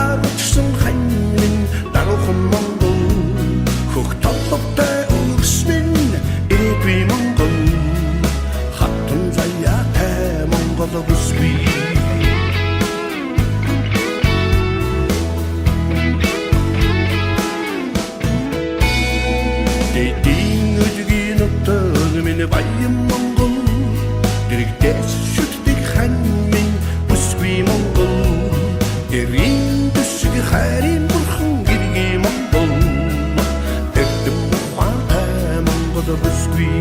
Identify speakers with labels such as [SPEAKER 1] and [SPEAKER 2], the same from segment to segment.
[SPEAKER 1] яагаад ханьмин даруухан Монгол хөх толготой өрс минь ирээдүй Монгол хатан заяатай Монгол бүсгүй баян Монгол дэрэгдээс шүтдэг ханьмин бүсгүй Монгол эрийн дэшиг хайрын бурхан гэргий Монгол эрдэм ухаантай Монгол бүсгүй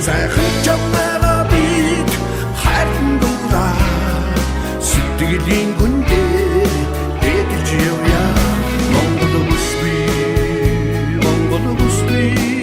[SPEAKER 1] сайхан чамаараа бид хайрын дураа сэтгэлийн гүндээ дэдэж явъя Монгол бүсгүй Монгол бүсгүй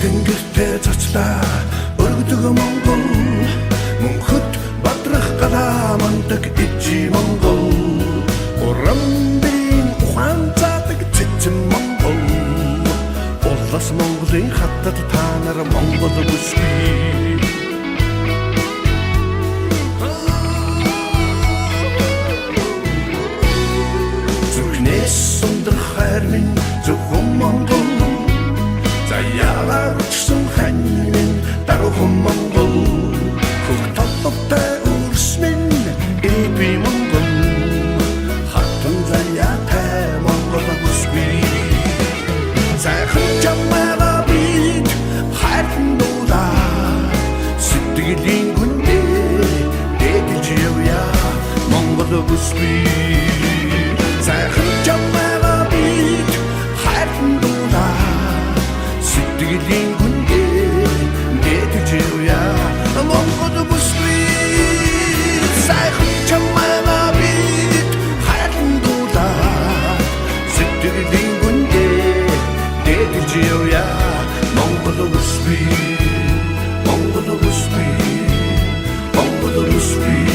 [SPEAKER 1] тэнгэртэй цацлаа өргөдөг Монгол мөнхөд бадрах гадаа мандаг ижи Монгол урамбын ухаанцаадаг цэцэн Монгол улас Монголын хаттад та нар Монгол бүсгүй зүрхнээс сундар хайр минь зөвхөн Монгол яагаад ханьмин даруухан Монгол хөх толготой өрс минь ирээдүй Монгол хатан заяатай Монгол бүсгүй сайхан чамаараа бид хайрын дураа сэтгэлийн гүндээ дэдэж явъя Монгол бүсгүй сайхан чамаараа бид хайрын дураа сэтгэлийн гүндээ дэдэж явъя Монгол бүсгүй сайхан чамаараа бид хайрын дураа сэтгэлийн гүндээ дэдэж явъя Монгол бүсгүй Монгол бүсгүй Монгол бүсгүй